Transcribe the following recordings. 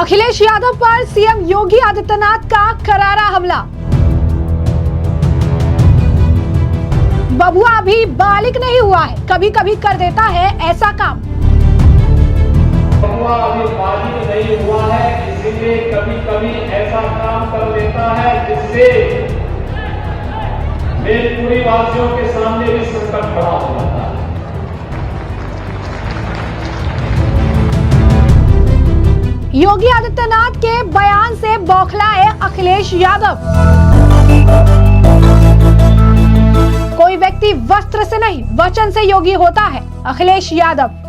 अखिलेश यादव पर सीएम योगी आदित्यनाथ का करारा हमला। बबुआ अभी बालिग नहीं हुआ है, कभी कभी कर देता है ऐसा काम। बबुआ अभी बालिग नहीं हुआ है, इसीलिए कभी कभी ऐसा काम कर देता है जिससे मेलपुरी वासियों के सामने भी संकट खड़ा हो जाता है। योगी आदित्यनाथ के बयान से बौखलाए अखिलेश यादव। कोई व्यक्ति वस्त्र से नहीं वचन से योगी होता है, अखिलेश यादव।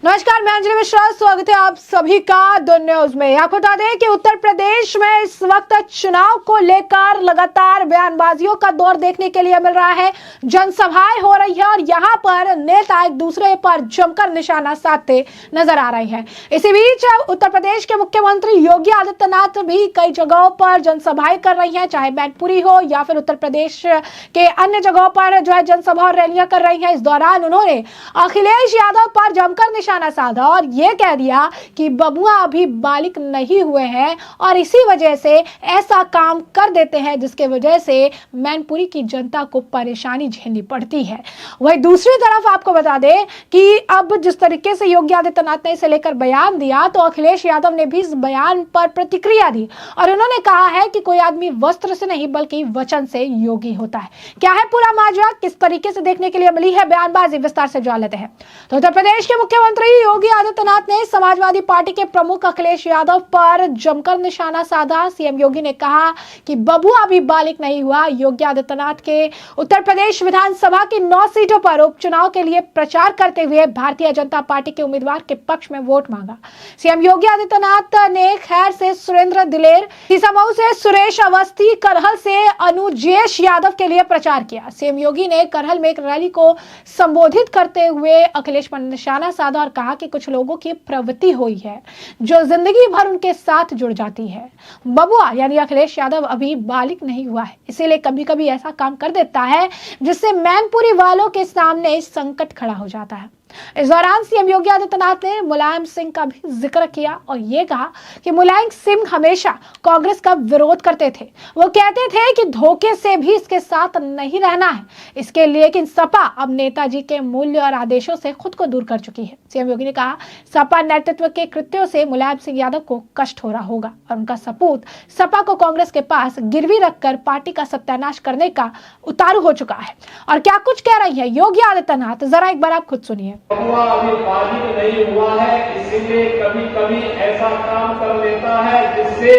नमस्कार, मैं अंजलि मिश्रा, स्वागत है आप सभी का द न्यूज में। आपको बता दें कि उत्तर प्रदेश में इस वक्त चुनाव को लेकर लगातार बयानबाजियों का दौर देखने के लिए मिल रहा है। जनसभाएं हो रही है और यहाँ पर नेता एक दूसरे पर जमकर निशाना साधते नजर आ रहे हैं। इसी बीच उत्तर प्रदेश के मुख्यमंत्री योगी आदित्यनाथ भी कई जगहों पर जनसभाएं कर रही हैं, चाहे मैनपुरी हो या फिर उत्तर प्रदेश के अन्य जगहों पर जो है जनसभा और रैलियां कर रही हैं। इस दौरान उन्होंने अखिलेश यादव पर जमकर निशाना साधा और यह कह दिया कि बबुआ अभी बालिग नहीं हुए हैं और इसी वजह से ऐसा काम कर देते हैं जिसके वजह से मैनपुरी की जनता को परेशानी झेलनी पड़ती है। वहीं दूसरी तरफ आपको बता दें कि अब जिस तरीके से योगी आदित्यनाथ ने इसे लेकर बयान दिया, तो अखिलेश यादव ने भी इस बयान पर प्रतिक्रिया दी और उन्होंने कहा है कि कोई आदमी वस्त्र से नहीं बल्कि वचन से योगी होता है। क्या है पूरा माजरा, किस तरीके से देखने के लिए मिली है बयानबाजी, विस्तार से जान लेते हैं। तो उत्तर प्रदेश के मुख्यमंत्री योगी आदित्यनाथ ने समाजवादी पार्टी के प्रमुख अखिलेश यादव पर जमकर निशाना साधा। सीएम योगी ने कहा कि बबुआ अभी बालिग नहीं हुआ। योगी आदित्यनाथ के उत्तर प्रदेश विधानसभा की 9 सीटों पर उपचुनाव के लिए प्रचार करते हुए भारतीय जनता पार्टी के उम्मीदवार के पक्ष में वोट मांगा। सीएम योगी आदित्यनाथ ने खैर से सुरेंद्र दिलेर, सीसामऊ से सुरेश अवस्थी, करहल से अनुजेश यादव के लिए प्रचार किया। सीएम योगी ने करहल में एक रैली को संबोधित करते हुए अखिलेश पर निशाना साधा और कहा कि कुछ लोगों की प्रवृत्ति हुई है जो जिंदगी भर उनके साथ जुड़ जाती है। बबुआ यानी अखिलेश यादव अभी बालिग नहीं हुआ है, इसीलिए कभी कभी ऐसा काम कर देता है जिससे मैनपुरी वालों के सामने संकट खड़ा हो जाता है। इस दौरान सीएम योगी आदित्यनाथ ने मुलायम सिंह का भी जिक्र किया और ये कहा कि मुलायम सिंह हमेशा कांग्रेस का विरोध करते थे। वो कहते थे कि धोखे से भी इसके साथ नहीं रहना है, इसके लिए लेकिन सपा अब नेताजी के मूल्य और आदेशों से खुद को दूर कर चुकी है। सीएम योगी ने कहा, सपा नेतृत्व के कृत्यों से मुलायम सिंह यादव को कष्ट हो रहा होगा और उनका सपूत सपा को कांग्रेस के पास गिरवी रखकर पार्टी का सत्यानाश करने का उतारू हो चुका है। और क्या कुछ कह रही है योगी आदित्यनाथ, जरा एक बार आप खुद सुनिए। बबुआ अभी बालिग नहीं हुआ है, इसीलिए कभी कभी ऐसा काम कर देता है जिससे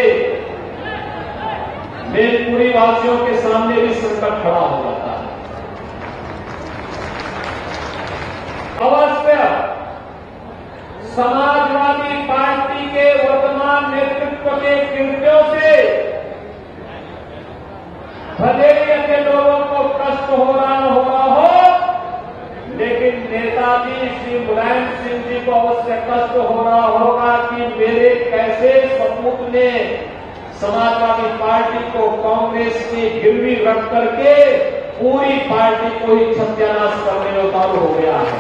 मेलपुरी वासियों के सामने भी संकट खड़ा हो जाता है। अवश्य समाजवादी पार्टी के वर्तमान नेतृत्व के कृत्यों से भले ही अन्य लोगों को कष्ट हो रहा हो, लेकिन नेताजी श्री मुलायम सिंह जी को अवश्य कष्ट हो रहा होगा कि मेरे कैसे सपूत ने समाजवादी पार्टी को कांग्रेस की गिरवी रख करके पूरी पार्टी को ही सत्यानाश करने में उतारू हो गया है।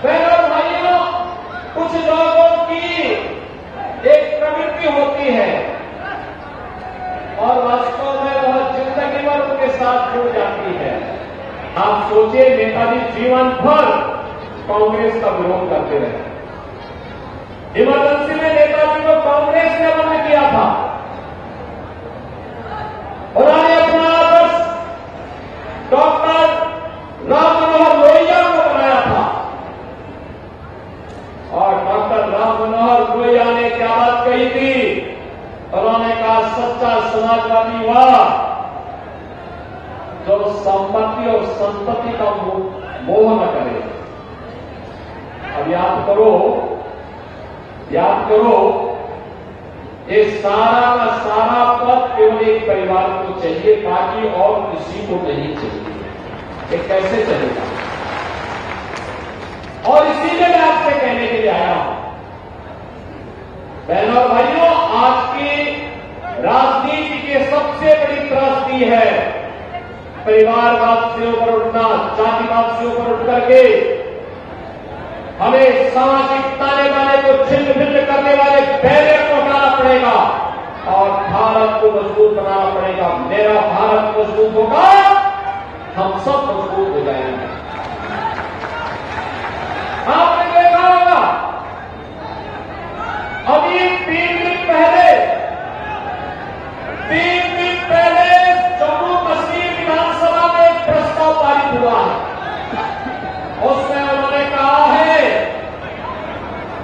बहनों भाइयों, कुछ लोगों की एक प्रवृत्ति होती है और वास्तव में बहुत जिंदगी भर उनके साथ जुड़ जाती है। आप सोचिए, नेताजी जीवन भर कांग्रेस का विरोध करते रहे। इमरजेंसी में नेताजी को कांग्रेस ने बंद किया था। उन्होंने अपना आदर्श डॉक्टर राम मनोहर लोहिया को बनाया था और डॉक्टर राम मनोहर लोहिया ने क्या बात कही थी? उन्होंने कहा, सच्चा समाजवादी वह जो संपत्ति और संपत्ति का मोह न करे। अब याद करो, ये सारा का सारा पद केवल एक परिवार को चाहिए, बाकी और किसी को नहीं चाहिए। ये कैसे चलेगा? और इसीलिए मैं आपसे कहने के लिए आया हूं, बहनों और भाइयों, आज की राजनीति की सबसे बड़ी त्रासदी है परिवारवाद से ऊपर उठना, जातिवाद से ऊपर उठ करके हमें सामाजिक ताने बाने को छिन्न भिन्न करने वाले बैरियर को हटाना पड़ेगा और भारत को मजबूत बनाना पड़ेगा। मेरा भारत मजबूत होगा, हम सब मजबूत हो जाएंगे। आपने देखा होगा अभी 3 दिन पहले जम्मू कश्मीर विधानसभा में एक प्रस्ताव पारित हुआ है। उसमें उन्होंने कहा है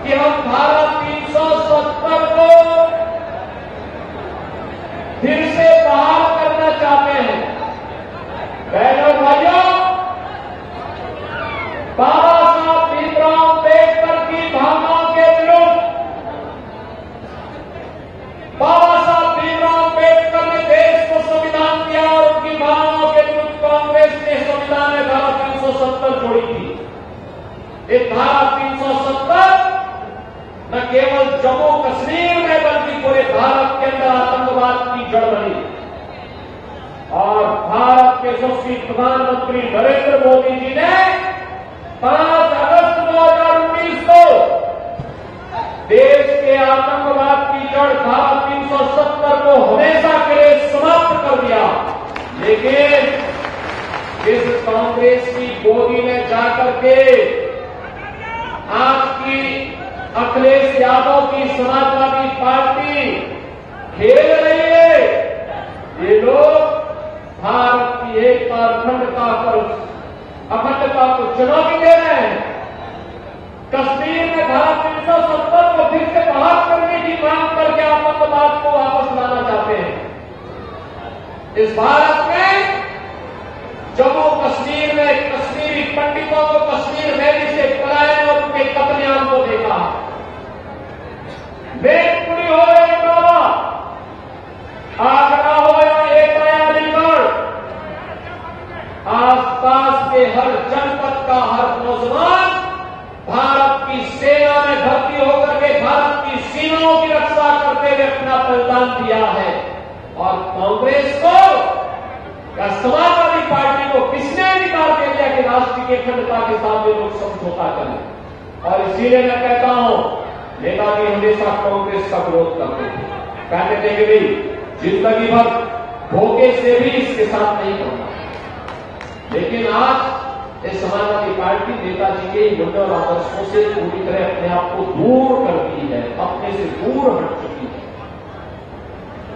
कि हम धारा 370 को फिर से बहाल करना चाहते हैं। बहनों भाइयों, बाबा साहब भीमराव अम्बेडकर की भावनाओं के विरुद्ध बाबा साहब भीमराव अम्बेडकर ने देश को संविधान दिया और उनकी भावनाओं के विरुद्ध कांग्रेस ने संविधान में धारा 370 जोड़ी थी। ये धारा 370 न केवल जम्मू कश्मीर में बल्कि पूरे भारत के अंदर आतंकवाद की जड़ बनी और भारत के यशस्वी प्रधानमंत्री नरेंद्र मोदी जी ने 5 अगस्त 2019 को देश के आतंकवाद की जड़ धारा 370 को हमेशा के लिए समाप्त कर दिया। लेकिन इस कांग्रेस की गोदी में जाकर के आज की अखिलेश यादव की समाजवादी पार्टी खेल रही है। ये लोग भारत की एकता अखंडता को चुनौती दे रहे हैं। कश्मीर में धारा 370 को फिर से बहाल करने की मांग करके आतंकवाद को वापस लाना चाहते हैं। इस भारत में जम्मू कश्मीर में कश्मीरी पंडितों को कश्मीर वैली से पलायन और उनके कत्लेआम को देखा। बेगपुरी हो या इटावा, आगरा हो या एटा या अलीगढ़, आसपास के हर जनपद का हर नौजवान भारत की सेना में भर्ती होकर के भारत की सीमाओं की रक्षा करते हुए अपना बलिदान दिया है। और कांग्रेस को या समाजवादी पार्टी को किसने अधिकार दे दिया कि राष्ट्र की अखंडता के साथ में लोग समझौता करें। और इसीलिए मैं कहता हूं, नेताजी हमेशा कांग्रेस का विरोध करते थे, कहते थे कि भाई जिंदगी भर धोखे से भी इसके साथ नहीं करना। लेकिन आज इस समाजवादी पार्टी नेताजी के मुद्दों और आदर्शों से पूरी तरह अपने आप को दूर कर दी है, अपने से दूर हट चुकी है।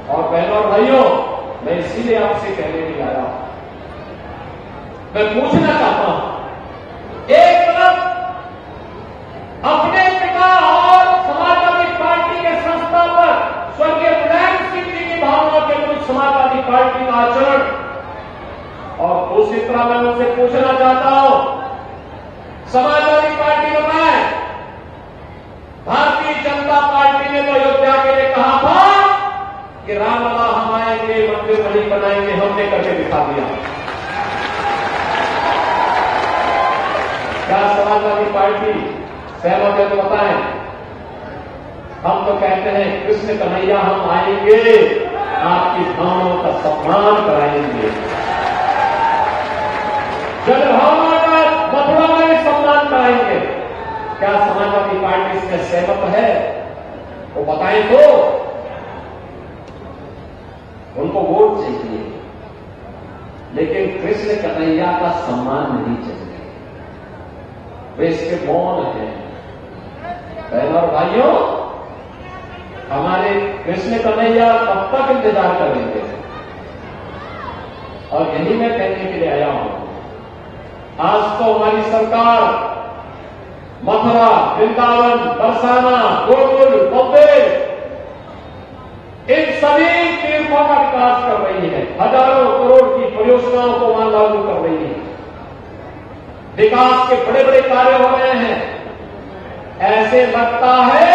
और बहनों और भाइयों, मैं इसीलिए आपसे कहने के लिए आया हूं, मैं पूछना चाहता हूं, एक तरफ अपने पिता और समाजवादी पार्टी के संस्थापक स्वर्गीय मुलायम सिंह जी की भावना के विरुद्ध समाजवादी पार्टी का आचरण, और दूसरी तरह मैं उनसे पूछना चाहता हूं, समाजवादी पार्टी बताए भारतीय जनता पार्टी ने तो अयोध्या के लिए कहा था कि रामलला हम आएंगे, मंदिर नहीं बनाएंगे, हमने करके दिखा दिया। क्या समाजवादी पार्टी सहमत है तो बताएं। हम तो कहते हैं कृष्ण कन्हैया हम आएंगे, आपकी भावनाओं का सम्मान कराएंगे, जनभावना का मथुरा में भी सम्मान कराएंगे। क्या समाजवादी पार्टी इसमें सहमत है? वो बताएं तो। उनको वोट चाहिए, लेकिन कृष्ण कन्हैया का सम्मान नहीं चाहिए। वे इसके मौन हैं। बहनों और भाइयों, हमारे कृष्ण कन्हैया कब तक इंतजार करेंगे? और यही मैं कहने के लिए आया हूं, आज तो हमारी सरकार मथुरा, वृंदावन, बरसाना, गोकुल, बॉम्बे, इन सभी तीर्थों का विकास कर रही है। हजारों करोड़ की परियोजनाओं को वहां लागू कर रही है। विकास के बड़े बड़े कार्य हो रहे हैं। ऐसे लगता है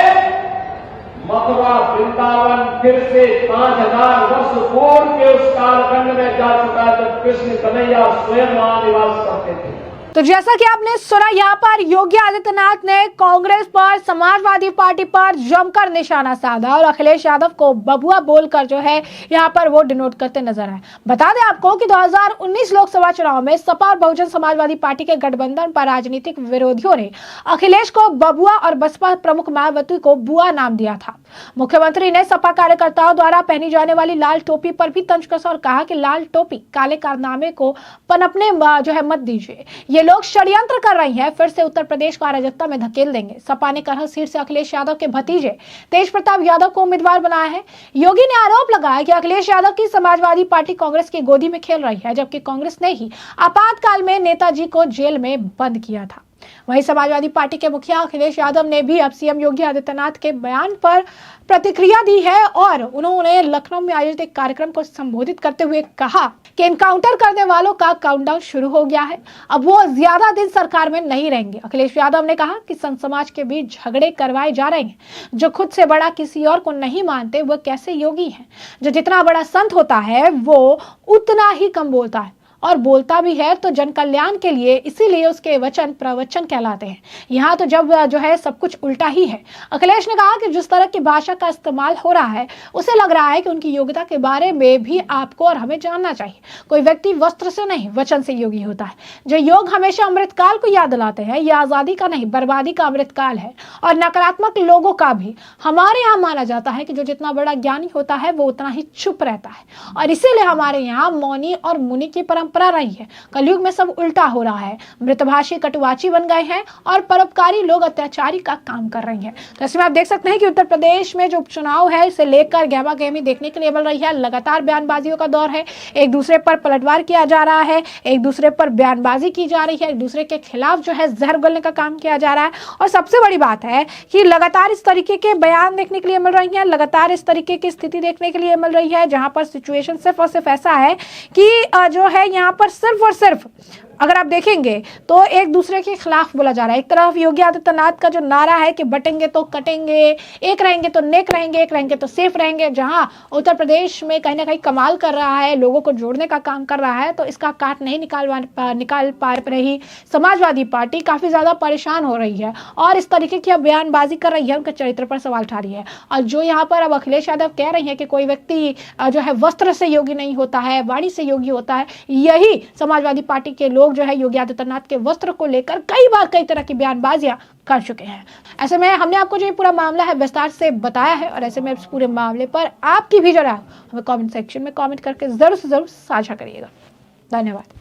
मथुरा, वृंदावन फिर से 5000 वर्ष पूर्व के उस कालखंड में जा चुका जब कृष्ण कन्हैया स्वयं वहां निवास करते थे। तो जैसा कि आपने सुना, यहाँ पर योगी आदित्यनाथ ने कांग्रेस पर, समाजवादी पार्टी पर जमकर निशाना साधा और अखिलेश यादव को बबुआ बोलकर जो है यहाँ पर वो डिनोट करते नजर आए। बता दें आपको कि 2019 लोकसभा चुनाव में सपा और बहुजन समाजवादी पार्टी के गठबंधन पर राजनीतिक विरोधियों ने अखिलेश को बबुआ और बसपा प्रमुख मायावती को बुआ नाम दिया था। मुख्यमंत्री ने सपा कार्यकर्ताओं द्वारा पहनी जाने वाली लाल टोपी पर भी तंज कसा और कहा कि लाल टोपी काले कारनामे को पनपने जो है मत दीजिए, ये लोग षड्यंत्र कर रही हैं, फिर से उत्तर प्रदेश को अराजकता में धकेल देंगे। सपा ने करहल सीट से अखिलेश यादव के भतीजे तेज प्रताप यादव को उम्मीदवार बनाया है। योगी ने आरोप लगाया कि अखिलेश यादव की समाजवादी पार्टी कांग्रेस की गोदी में खेल रही है, जबकि कांग्रेस ने ही आपातकाल में नेताजी को जेल में बंद किया था। वहीं समाजवादी पार्टी के मुखिया अखिलेश यादव ने भी अब सीएम योगी आदित्यनाथ के बयान पर प्रतिक्रिया दी है और उन्होंने लखनऊ में आयोजित एक कार्यक्रम को संबोधित करते हुए कहा कि एनकाउंटर करने वालों का काउंटडाउन शुरू हो गया है, अब वो ज्यादा दिन सरकार में नहीं रहेंगे। अखिलेश यादव ने कहा कि संत समाज के बीच झगड़े करवाए जा रहे हैं, जो खुद से बड़ा किसी और को नहीं मानते वो कैसे योगी हैं। जो जितना बड़ा संत होता है वो उतना ही कम बोलता है, और बोलता भी है तो जन कल्याण के लिए, इसीलिए उसके वचन प्रवचन कहलाते हैं। यहाँ तो जब जो है सब कुछ उल्टा ही है। अखिलेश ने कहा कि जिस तरह की भाषा का इस्तेमाल हो रहा है, उसे लग रहा है कि उनकी योग्यता के बारे में भी आपको और हमें जानना चाहिए। कोई व्यक्ति वस्त्र से नहीं, वचन से योगी होता है। जो योग हमेशा अमृतकाल को याद दिलाते हैं, यह आजादी का नहीं, बर्बादी का अमृतकाल है। और नकारात्मक लोगों का भी हमारे यहाँ माना जाता है कि जो जितना बड़ा ज्ञानी होता है वो उतना ही चुप रहता है, और इसीलिए हमारे यहाँ मौनी और मुनि की परंपरा रही है। कलयुग में सब उल्टा हो रहा है, मृतभाषी कटुवाची बन गए हैं और परोपकारी लोग अत्याचारी का काम कर रही हैं। तो इसमें आप देख सकते हैं कि उत्तर प्रदेश में जो उपचुनाव है, इसे लेकर गहमा गहमी देखने के लिए मिल रही है। लगातार बयानबाजियों का दौर है, एक दूसरे पर पलटवार किया जा रहा है, एक दूसरे पर बयानबाजी की जा रही है, एक दूसरे के खिलाफ जो है जहर उगलने का काम किया जा रहा है। और सबसे बड़ी बात है कि लगातार इस तरीके के बयान देखने के लिए मिल रही है, लगातार इस तरीके की स्थिति देखने के लिए मिल रही है, जहां पर सिचुएशन सिर्फ और सिर्फ ऐसा है कि जो है यहाँ पर सिर्फ और सिर्फ अगर आप देखेंगे तो एक दूसरे के खिलाफ बोला जा रहा है। एक तरफ योगी आदित्यनाथ का जो नारा है कि बटेंगे तो कटेंगे, एक रहेंगे तो नेक रहेंगे, एक रहेंगे तो सेफ रहेंगे, जहां उत्तर प्रदेश में कहीं ना कहीं कमाल कर रहा है, लोगों को जोड़ने का काम कर रहा है, तो इसका काट नहीं निकाल पा रही समाजवादी पार्टी काफी ज्यादा परेशान हो रही है और इस तरीके की अब बयानबाजी कर रही है, उनके चरित्र पर सवाल उठा रही है। और जो यहाँ पर अब अखिलेश यादव कह रही है कि कोई व्यक्ति जो है वस्त्र से योगी नहीं होता है, वाणी से योगी होता है, यही समाजवादी पार्टी के लोग जो है योगी आदित्यनाथ के वस्त्र को लेकर कई बार कई तरह की बयानबाजियां कर चुके हैं। ऐसे में हमने आपको जो ये पूरा मामला है विस्तार से बताया है, और ऐसे में इस पूरे मामले पर आपकी भी जो राय हमें कमेंट सेक्शन में कमेंट करके जरूर से जरूर साझा करिएगा। धन्यवाद।